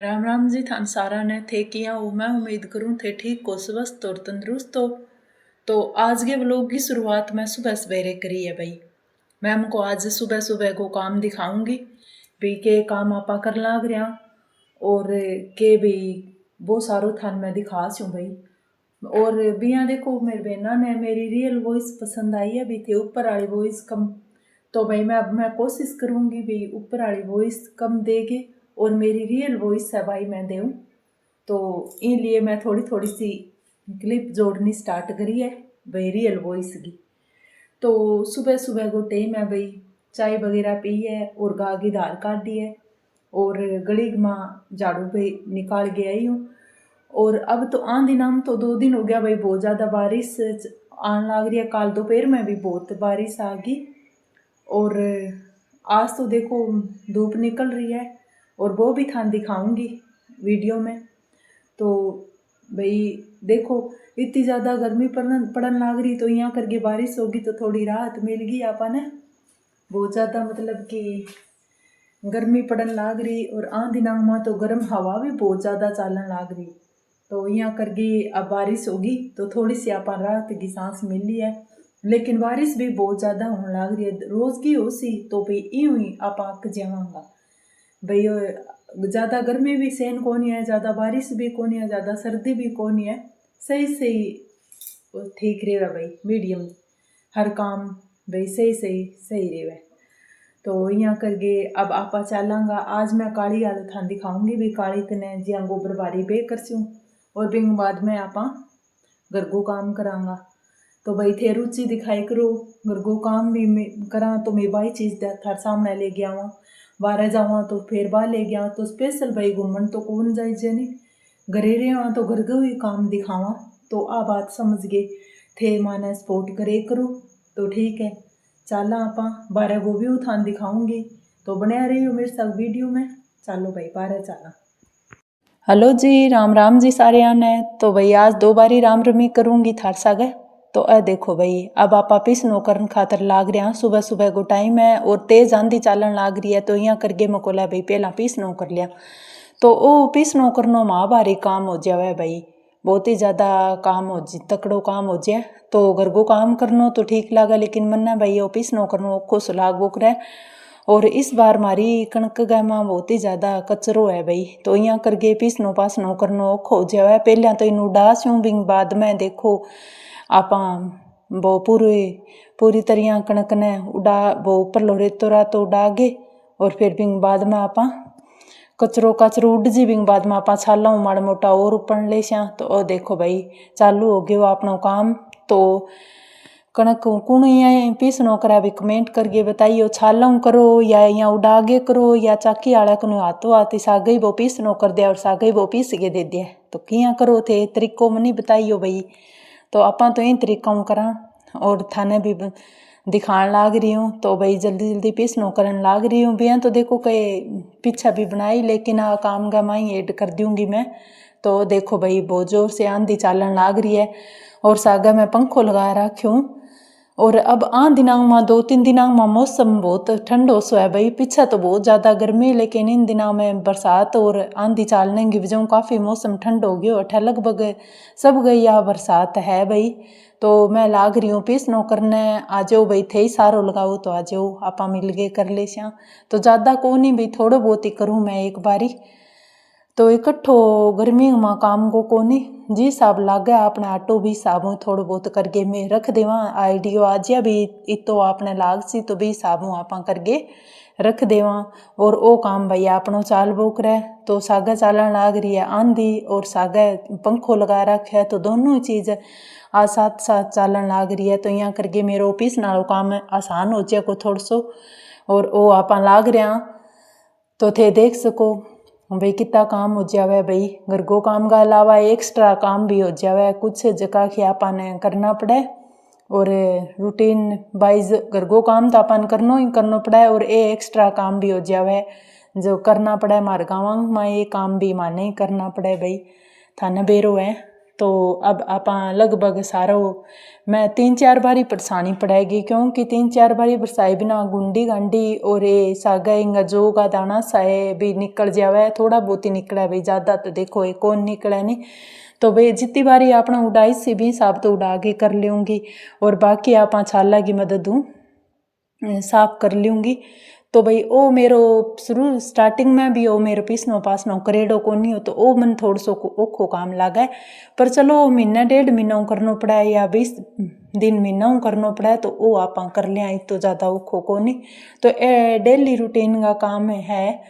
राम राम जी थान सारा ने थे किया हो। मैं उम्मीद करूं थे ठीक को स्वस्थ और तंदुरुस्त हो। तो आज के व्लॉग की शुरुआत मैं सुबह सवेरे करी है भाई। मैं हमको आज सुबह सुबह को काम दिखाऊंगी भी के काम आपा कर लाग रहा और के भी वो सारो थान मैं दिखा छूँ भाई। और बिया देखो मेरे बहना ने मेरी रियल वॉइस पसंद आई है भी थे ऊपर वाली वॉइस कम। तो भाई मैं कोशिश करूँगी भी ऊपर वाली वॉइस कम देगी और मेरी रियल वॉइस है भाई मैं दूँ। तो इन लिए मैं थोड़ी थोड़ी सी क्लिप जोड़नी स्टार्ट करी है भाई रियल वॉइस की। तो सुबह सुबह को टाइम है भाई, चाय वगैरह पी है और गाय की धार काट दी है और गली माँ झाड़ू पे निकाल के आई हूँ। और अब तो आंधी नाम तो 2 दिन हो गया भाई, बहुत ज़्यादा बारिश आने लग रही है। कल दोपहर में भी बहुत बारिश आ गई और आज तो देखो धूप निकल रही है और वो भी थान दिखाऊंगी वीडियो में। तो भाई देखो इतनी ज़्यादा गर्मी पड़न लग रही, तो यहाँ करके बारिश होगी तो थोड़ी राहत मिलेगी आपने। बहुत ज़्यादा मतलब कि गर्मी पड़न लग रही और आंधी नामा तो गर्म हवा भी बहुत ज़्यादा चलन लग रही। तो यहाँ करके अब बारिश होगी तो थोड़ी सी आप राहत की सांस मिली है, लेकिन बारिश भी बहुत ज़्यादा होने लग रही है। रोज़ की हो सी तो भाई यूँ ही आप आक जावांगा भाई। ज़्यादा गर्मी भी सहन को नहीं है, ज़्यादा बारिश भी को नहीं है, ज़्यादा सर्दी भी को नहीं है, सही सही ठीक रहे भाई मीडियम हर काम भाई सही सही सही रहे। तो यहाँ करके अब आपा चलांगा। आज मैं काली आलू थान दिखाऊंगी भी काली तने जिया गोबर बारी बे करसूँ और बिंग बाद में आपा घर को काम करांगा। तो भाई थे रुचि दिखाई करो घर को काम भी करा तो मैं बाई चीज़ थार सामने ले गया वहाँ बारह जावा तो फिर बाहर ले गया। तो स्पेशल भाई घूमन तो कौन जाए जे नहीं, घरे रहे वहाँ तो घर का ही काम दिखावा। तो आ बात समझ गए थे माने सपोर्ट करे करो तो ठीक है। चला आपा बारह को भी थान दिखाऊंगी तो बने रही हो मेरे साथ वीडियो में। चलो भाई बारह चला। हेलो जी राम राम जी सारे आने। तो भाई आज 2 बारी राम रमी करूँगी थार सागे। तो देखो भाई अब आप पिसनो करन खातर लाग रहे हैं, सुबह सुबह को टाइम है और तेज़ आंधी चालन लाग रही है। तो यहाँ करके मकोला भाई पहला पिसनो कर लिया। तो वो पिसनो करनो माँ भारी काम हो जाए भाई, बहुत ही ज़्यादा काम हो जी तकड़ो काम हो जाए। तो घर को काम करनो तो ठीक लगा, लेकिन मन्ना भाई वो पिसनो करनो औखो सो लाग बोक रहा है। और इस बार मारी कणक गाय में बहुत ही ज़्यादा कचरो है भाई। तो यहाँ करके पीसनो पासनो करनो औखो हो जाए। पहले तो इनू डासूँ बिंग बाद में देखो आप वो पूरी तरह कणक ने उड़ा वो ऊपर लो रेतो रातो उड़ा गे और फिर बिंग बाद में आप कचरो उड़ जी बिंग बाद में आप छाला माड़ा मोटा और उपन ले स्या। तो देखो भाई चालू हो गयो अपना काम। तो कणक कुण यहाँ पीसनो करा भी कमेंट करके बताइयो, छालाऊ करो या यहाँ उड़ागे करो या चाकी आड़ा कनो हाथों हाथ सागे वो पीसनो कर दिया और सागे वो पीस के दे दिया। तो किया करो थे तरीको मनी बताइयो भाई। तो आपा तो इन तरीका करा और थाने भी दिखाण लाग रही हूँ। तो भाई जल्दी जल्दी पीसनो करन लाग रही हूँ बिया। तो देखो कई पीछा भी बनाई लेकिन आ काम गा माई ऐड कर दूँगी मैं। तो देखो भाई बहुत जोर से आंधी चालन लाग रही है और सागा में पंखो लगा रखूँ। और अब दिनांग में 2-3 दिनांग में मौसम बहुत ठंडो सो है भाई। पीछे तो बहुत ज़्यादा गर्मी है लेकिन इन दिनों में बरसात और आंधी चालने की वजह काफ़ी मौसम ठंड हो गया। अठा लगभग सब गई या बरसात है भाई। तो मैं लाग रही हूँ पीसनो करने, आ जाओ भाई थे ही सारो लगाओ तो आ जाओ आपा मिल गए कर ले स्या। तो ज़्यादा को नहीं भाई थोड़ा बहुत ही करूँ मैं एक बारी। तो इकट्ठो गर्मी में काम को कोनी जी हिसाब लागे अपने आटो भी हिसाब थोड़ा बहुत करके मैं रख देवा। आइडियो आ जा भी इतो आपने लाग सी तो भी हिसाब आप करके रख देवा। और वो काम भाई अपनों चाल बोक रहा है। तो सागा चालन लाग रही है आंधी और सागा पंखो लगा रखा है, तो दोनों चीज़ आज साथ साथ चालन लाग रही है। तो यहाँ करके मेरा ऑफिस नालों काम आसान हो जाए को थोड़ा सो और वो आप लाग रहा तो थे देख सको भाई कितना काम हो जावे भाई। घर को काम का अलावा एक्स्ट्रा काम भी हो जावे कुछ जगह कि आपने करना पड़े और रूटीन वाइज घर को काम तो अपन करना पड़े और ये एक्स्ट्रा काम भी हो जावे जो करना पड़े। हमारे गाँव में ये काम भी माने ही करना पड़े भाई, थाने बेरो है। तो अब आप लगभग सारो मैं 3-4 बारी परेशानी पड़ेगी, क्योंकि 3-4 बारी बरसाई बिना गुंडी गांडी और ये सागा इंगा जो का दाना साए भी निकल जावे, थोड़ा बहुत ही निकला भाई, ज़्यादा तो देखो ये कौन निकला नहीं। तो भाई जितनी बारी आपने उड़ाई सी भी साफ तो उड़ा के कर लूँगी, और बाकी आप छाला की मदद साफ कर लूँगी। तो भाई ओ मेरो शुरू स्टार्टिंग में भी ओ मेरो पीसनो पासनो करेडो कोनी हो, तो ओ मन थोड़ा सो औखो काम लागे। पर चलो महीना 1.5 महीना करनो पड़ा है या 20 दिन महीना करनो पड़ा है, तो ओ आप कर लिया, तो ज़्यादा औखो कोनी। तो ए डेली रूटीन का काम है,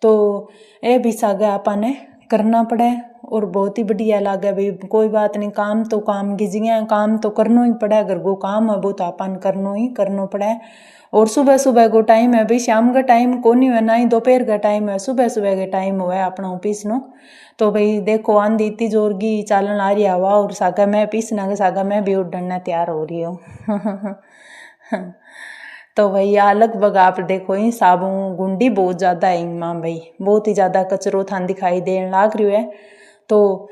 तो ए भी सागे आपने करना पड़े और बहुत ही बढ़िया लागे भाई। कोई बात नहीं, काम तो काम गिजिया, काम तो करनो ही पड़े, अगर वो काम है वो तो आपन करनो ही करनो पड़े। और सुबह सुबह को टाइम है भाई, शाम का टाइम को नहीं है, ना ही दोपहर का टाइम है, सुबह सुबह के टाइम हुआ है अपना पीसनो। तो भाई देखो आंधी इतनी जोर की चालन आ रही हवा, और सागा मैं पीसना के सागा मैं भी उड़ना तैयार हो रही हूँ। तो भैया लगभग आप देखो ही साबुन गुंडी बहुत ज़्यादा है माँ भाई, बहुत ही ज़्यादा कचरो थान दिखाई देने लाग रही है। तो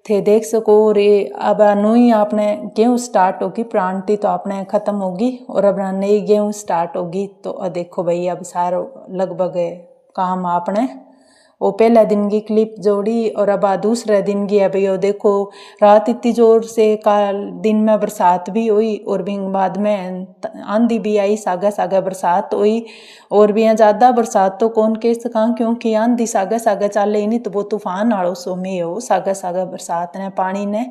थे देख सको रे, अब नो ही आपने गेहूँ स्टार्ट होगी, प्रांति तो आपने ख़त्म होगी और अब नई गेहूँ स्टार्ट होगी। तो देखो भाई अब सारो लगभग काम आपने वो पहला दिन की क्लिप जोड़ी, और अब दूसरे दिन की है भाई। वो देखो रात इतनी जोर से काल दिन में बरसात भी हुई, और भी बाद में आंधी भी आई, सागा सागा बरसात हुई। और भी यहाँ ज़्यादा बरसात तो कौन कह सका, क्योंकि आंधी सागा सागा चल ही नहीं, तो वो तूफान आड़ो सो में हो सागा सागा बरसात ने पानी ने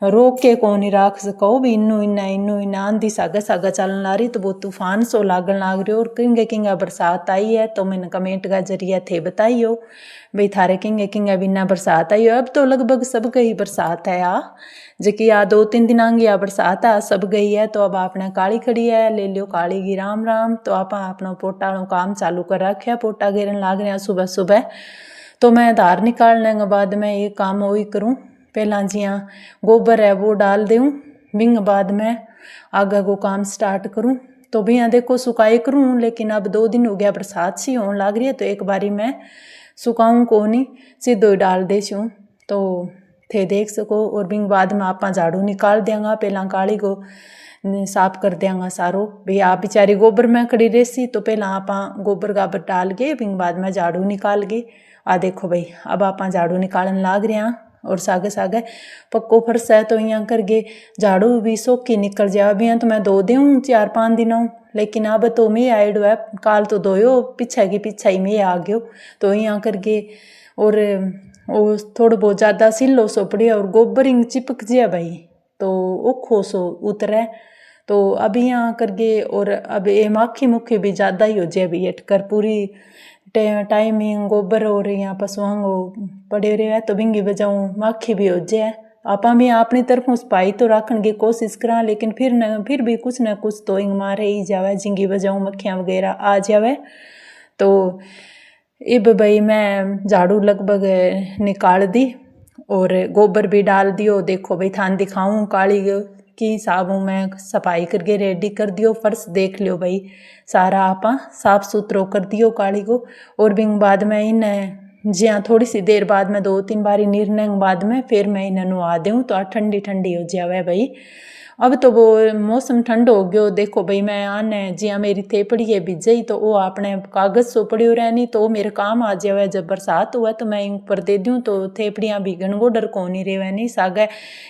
रोक के कौन ही राख सको भी, इन्नू इन्ना आंधी सागा सागा चलन ला रही, तो वो तूफान सो लागन लाग रही। और किंगे किंगा बरसात आई है, तो मैंने कमेंट का जरिया थे बताइयो भाई थारे किंगे किंगे बिना बरसात आई हो। अब तो लगभग सब गई बरसात है जबकि 2-3 दिन आंगी बरसात सब गई है। तो अब आपने काली खड़ी है, ले लियो काली की राम राम। तो आप अपना पोटा काम चालू कर रखे, पोटा घेरन लाग रहे हैं सुबह सुबह। तो मैं धार निकालने के बाद में ये काम वही करूँ, पहला जिया गोबर है वो डाल दूँ, बिंग बाद में आगे को काम स्टार्ट करूँ। तो भी यहाँ देखो सुखाई करूँ, लेकिन अब 2 दिन हो गया बरसात सी होने लग रही है, तो एक बारी मैं सुखाऊँ को नहीं सीधो ही डाल देसूँ, तो थे देख सको। और बिंग बाद में आप झाड़ू निकाल देंगा, पहला काली को साफ कर देंगा सारो भाई। आप बेचारी गोबर में खड़ी रहसी, तो पहला आप गोबर गाबर डाल के बिंग बाद में झाड़ू निकाल के देखो भाई अब आप झाड़ू निकालन लाग रहे हैं। और सागे सागे पक्को फर्श है, तो यहाँ करके झाड़ू भी सोखी निकल जाए। अभी तो मैं 2 दूँ 4-5 दिनों, लेकिन अब तो मैं आइडो है, काल तो धोयो पीछा की पीछा ही मैं आ गयो। तो यहाँ करके और वो थोड़ा बहुत ज़्यादा सिलो सो पड़े, और गोबर इंग चिपक जाए भाई, तो ओखो सो उतरे। तो अब यहाँ करके और अब ये माखी मुखी भी ज़्यादा ही हो जाए भी, अटकर पूरी टाइमिंग गोबर और यहाँ पशुओं को पड़े रहे है, तो बिंगी बजाऊँ माखी भी हो जाए। आप भी अपनी तरफों सफाई तो रखने की कोशिश करा, लेकिन फिर भी कुछ ना कुछ तो इंग मारे ही जावे, जिंगी बजाऊँ मक्खियाँ वगैरह आ जावे। तो इब भाई मैं झाड़ू लगभग निकाल दी और गोबर भी डाल दियो। देखो भाई थान दिखाऊँ काली की साबू में सफाई करके रेडी कर दियो, फर्श देख लियो भाई सारा आप साफ सुथरो कर दियो काली को। और बिंग बाद में इन ज्याँ थोड़ी सी देर बाद में 2-3 बारी निर्णय बाद में फिर मैं इन्हें नुआ दूँ, तो ठंडी ठंडी हो जावे भाई। अब तो वो मौसम ठंडो हो गयो। देखो भाई मैं आने जियाँ मेरी थेपड़ी है भिजई, तो वो आपने कागज़ सो पड़ियो रहनी, तो मेरे काम आ जावे। जब बरसात हुआ तो मैं ऊपर दे दूँ, तो थेपड़ियाँ भीगन को डर को नहीं रहे नहीं सागे।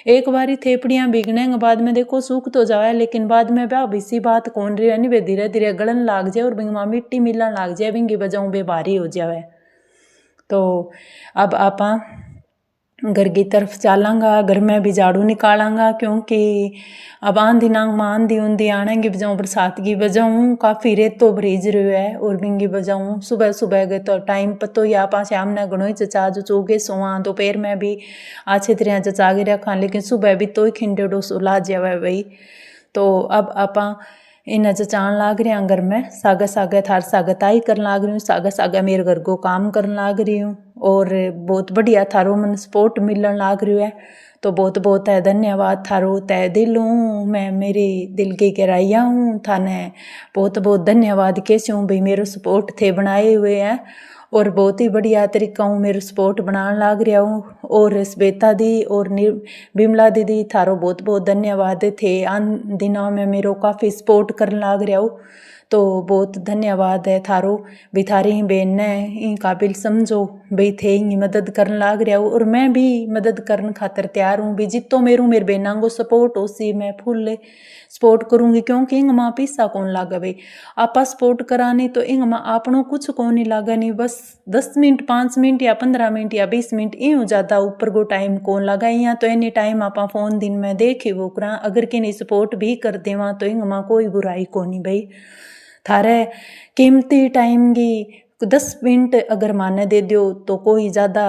एक बारी थेपड़ियाँ भीगने के बाद में देखो सूख तो जाए, लेकिन बाद में बा इसी बात कौन रही नहीं, वे धीरे धीरे गलन लाग जाए और बिंगमा मिट्टी मिलने लाग जाए, बिंगी बजाऊँ बे भारी हो जाए। तो अब आप घर की तरफ चलांगा, घर में भी झाड़ू निकालांगा, क्योंकि अब आंधी नांग में आंधी ऊंधी आने की बजाऊँ बरसात की बजाऊँ काफ़ी रेतो भरीज रही है। और बिंगी बजाऊँ सुबह सुबह गए तो टाइम पतो ही आप शाम ने घणो ही चचा जो चोगे सोआ, दोपहर में भी अच्छे तरह चचा के रखा, लेकिन सुबह भी तो ही खिंडेडो सो ला जावे भाई। तो अब आप इन चचान लाग रहे हैं घर में, सागा सागा थार सागताई कर लाग रही हूँ, सागा सागा मेरे घर को काम करने लाग रही हूँ, और बहुत बढ़िया थारो मन सपोर्ट मिलने लाग रही है। तो बहुत बहुत है धन्यवाद थारो तय दिल हूँ, मैं मेरी दिल की गहराइयाँ हूँ, थाने बहुत बहुत धन्यवाद कैसे हूँ भाई मेरे सपोर्ट थे बनाए हुए हैं। और बहुत ही बढ़िया तरीका हूँ मेरे सपोर्ट बनाने लाग रहा हूँ। और श्वेता दी और बिमला दीदी थारो बहुत बहुत धन्यवाद थे, आन दिनों में मेरो काफ़ी सपोर्ट करने लाग रहा हूँ, तो बहुत धन्यवाद है थारो भी। थारी ही बहन ने इन काबिल समझो भाई थे ही मदद करने लाग रहा हूँ, और मैं भी मदद करने खातर तैयार हूँ भी। जितो मेरे बहना को सपोर्ट हो सी मैं फुल सपोर्ट करूँगी, क्योंकि इंग माँ पीसा कौन लागे भाई। आपा सपोर्ट करानी तो इंग माँ आपनों कुछ कौन नहीं लागे, नहीं बस 10 मिनट 5 मिनट या 15 मिनट या 20 मिनट यूँ ज़्यादा ऊपर को टाइम कौन लगा। यहाँ तो एनी टाइम आपा फोन दिन में देखे वो करा, अगर कि नहीं सपोर्ट भी कर देवा तो इंग माँ कोई बुराई को नहीं भाई। थारे कीमती टाइम की 10 मिनट अगर माने दे दो तो कोई ज़्यादा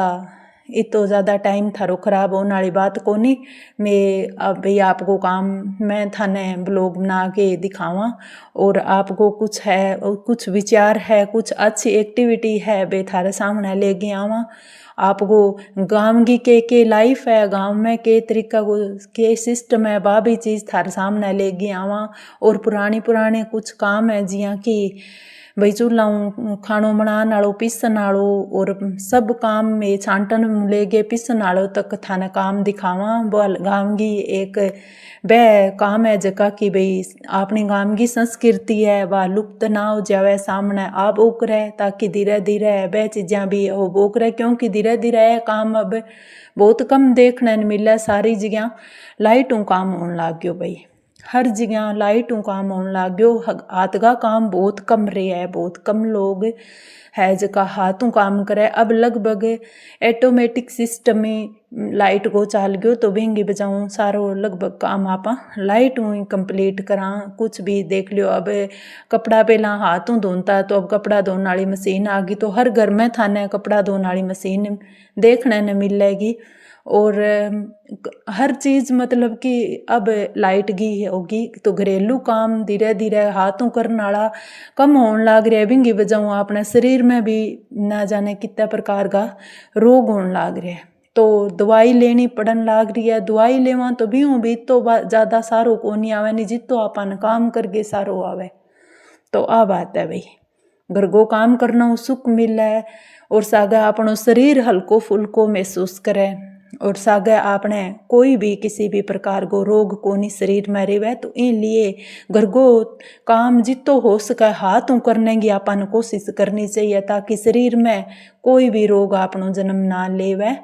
इतो ज़्यादा टाइम थारो खराब होने वाली बात को नहीं। मैं अब भाई आपको काम मैं थाने ब्लॉग बना के दिखावा, और आपको कुछ है कुछ विचार है कुछ अच्छी एक्टिविटी है वे थारे सामने लेके आवा। आपको गांव की के लाइफ है, गांव में के तरीका को के सिस्टम है, वह भी चीज़ थारे सामने लेके आवा। और पुराने कुछ काम है जिया कि भाई चूल्हा खानो बनाने वालों पीसन वालों और सब काम में छांटन लेके पीसन वालों तक थाने काम दिखावा। वो गांव की एक वह काम है जका कि भाई अपनी गांव की संस्कृति है वह लुप्त ना हो जावे, सामने आप उकरे ताकि धीरे धीरे वह चीज़ें भी हो उकरे। क्योंकि धीरे धीरे काम अब बहुत कम देखने मिले, सारी जगह लाइटों काम होने लग गयो भाई, हर जगह लाइटों काम होने लग गयो। हाथ का काम बहुत कम रहे है, बहुत कम लोग है जका हाथों काम करे। अब लगभग ऑटोमेटिक सिस्टम में लाइट को चाल गयो, तो बेंगी बजाऊँ सारो लगभग काम आप लाइट में कंप्लीट करा। कुछ भी देख लियो, अब कपड़ा पहला हाथों धोता तो अब कपड़ा धोने वाली मशीन आ गई, तो हर घर में थाने कपड़ा धोने वाली मशीन देखने न मिलेगी। और हर चीज़ मतलब कि अब लाइट की होगी, तो घरेलू काम धीरे धीरे हाथों करने वाला कम होने लग रहा है। बिंगी वजह अपने शरीर में भी ना जाने कितने प्रकार का रोग होने लग रहा है, तो दवाई लेनी पड़न लग रही है। दवाई लेवा तो भी तो ज़्यादा सारो को नहीं आवे, नहीं जितो अपन काम करके सारो आवे। तो आ बात है भाई, घर को काम करना सुख मिले है, और सागे अपनो शरीर हल्को फुल्को महसूस करे, और सागे आपने कोई भी किसी भी प्रकार को रोग को नहीं शरीर में रहे। तो इन लिए घर को काम जितो हो सके हाथों करने की अपन कोशिश करनी चाहिए, ताकि शरीर में कोई भी रोग अपनो जन्म ना लेवे।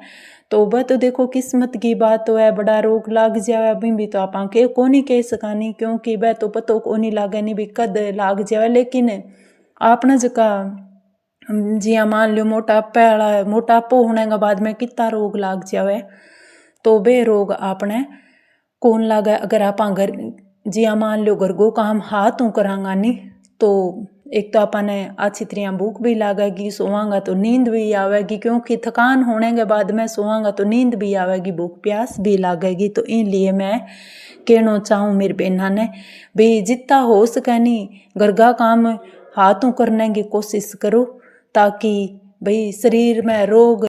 तो वह तो देखो किस्मत की बात तो है, बड़ा रोग लाग जाए अभी भी तो आप के को नहीं कह सकानी, क्योंकि वह तो पतो को नहीं लागे नहीं भी कद लाग जाए। लेकिन आपने जका जिया मान लो मोटापो होने के बाद में कितना रोग लाग जावे, तो वे रोग आपने कौन लागे। अगर आप घर जिया मान लो घर को काम हाथों करांगा नहीं, तो एक तो अपने अच्छी तरह भूख भी लागेगी, सोवांगा तो नींद भी आवेगी, क्योंकि थकान होने के बाद में सोवांगा तो नींद भी आवेगी, भूख प्यास भी लागेगी। तो इन लिए मैं कहना चाहूँ मेरी बहना ने भी जितना हो सके नहीं घर का काम हाथों करने की कोशिश करो, ताकि भाई शरीर में रोग